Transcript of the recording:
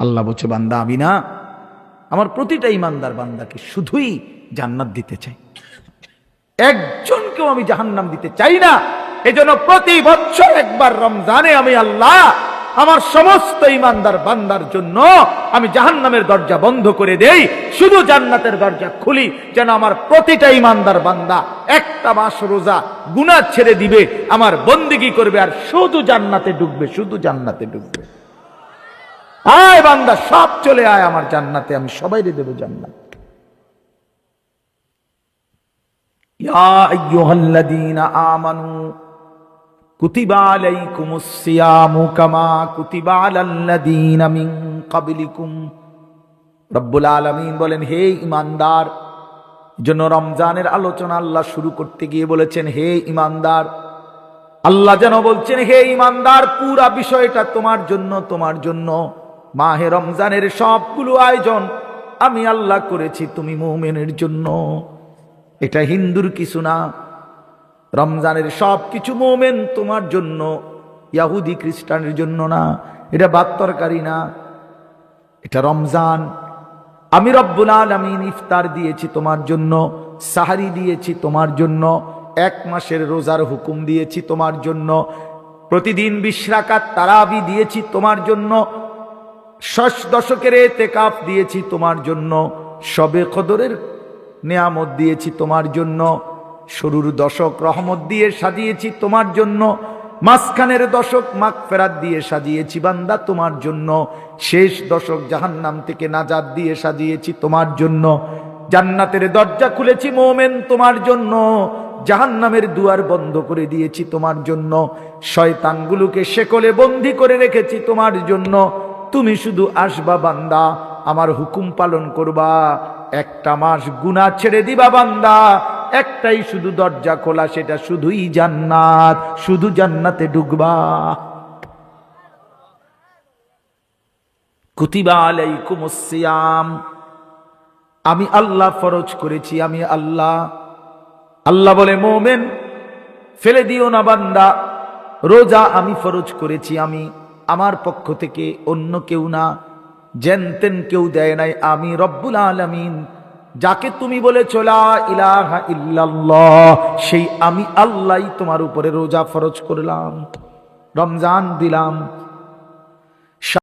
আল্লাহ বলছে, বান্দা আমি না আমার প্রতিটা ইমানদার বান্দাকে শুধুই জান্নাত দিতে চাই, একজনকেও আমি জাহান্নাম দিতে চাই না। এজন্য প্রতি বছর একবার রমজানে আমি আল্লাহ আমার সমস্ত ইমানদার বান্দার জন্য আমি জাহান্নামের দরজা বন্ধ করে দেই, শুধু জান্নাতের দরজা খুলি, যেন আমার প্রতিটা ইমানদার বান্দা একটা মাস রোজা গুনাহ ছেড়ে দিবে, আমার বন্দেগী করবে, আর শুধু জান্নাতে ঢুকবে, শুধু জান্নাতে ঢুকবে। আয় বান্দা, সব চলে আয় আমার জান্নাতে, আমি সবাইকে দেব জান্নাত। ইয়া আইয়ুহাল্লাযীনা আমানু কুতিবা আলাইকুমুস সিয়ামু কামা কুতিবা আলাল্লাযীনা মিন ক্বাবলিকুম। রব্বুল আলামিন বলেন, হে ঈমানদার, জন্য রমজানের আলোচনা আল্লাহ শুরু করতে গিয়ে বলেছেন, হে ঈমানদার। আল্লাহ যেন বলছেন, হে ঈমানদার, পুরা বিষয়টা তোমার জন্য, তোমার জন্য। মাহে রমজানের সবগুলো আয়োজন আমি আল্লাহ করেছি তুমি মুমিনের জন্য। এটা হিন্দুর কিছু না, রমজানের সব কিছু মুমিন তোমার জন্য, ইহুদি খ্রিস্টানের জন্য না। এটা ভাত তরকারি না, এটা রমজান। আমি রব্বুল আলামিন ইফতার দিয়েছি তোমার জন্য, সাহারি দিয়েছি তোমার জন্য, এক মাসের রোজার হুকুম দিয়েছি তোমার জন্য, প্রতিদিন 20 রাকাত তারাবি দিয়েছি তোমার জন্য, 6 দশকের ইতিকাফ দিয়েছি তোমার জন্য, শবে কদরের নিয়ামত দিয়েছি তোমার জন্য, শুরুর দশক রহমত দিয়ে সাজিয়েছি তোমার জন্য, মাঝখানের দশক মাগফিরাত দিয়ে সাজিয়েছি বান্দা তোমার জন্য, শেষ দশক জাহান্নাম থেকে নাজাত দিয়ে সাজিয়েছি তোমার জন্য। জান্নাতের দরজা খুলেছি মুমিন তোমার জন্য, জাহান্নামের দুয়ার বন্ধ করে দিয়েছি তোমার জন্য, শয়তানগুলোকে শেকলে বন্দী করে রেখেছি তোমার জন্য। তুমি শুধু আসবা বান্দা, আমার হুকুম পালন করবা, একটা মাস গুনাহ ছেড়ে দিবা বান্দা, একটাই শুধু দরজা খোলা, সেটা শুধুই জান্নাত, শুধু জান্নাতে ঢুকবা। কুতিবা আলাইকুমুস সিয়াম, আমি আল্লাহ ফরজ করেছি, আমি আল্লাহ। আল্লাহ বলে, মুমিন ফেলে দিও না বান্দা, রোজা আমি ফরজ করেছি, আমি আমার পক্ষ থেকে, অন্য কেউ না, জেনতেন কেউ দেয় নাই, আমি রব্বুল আলামিন। যাকে তুমি বলেছো লা ইলাহা ইল্লাল্লাহ, সেই আমি আল্লাহই তোমার উপরে রোজা ফরজ করলাম, রমজান দিলাম।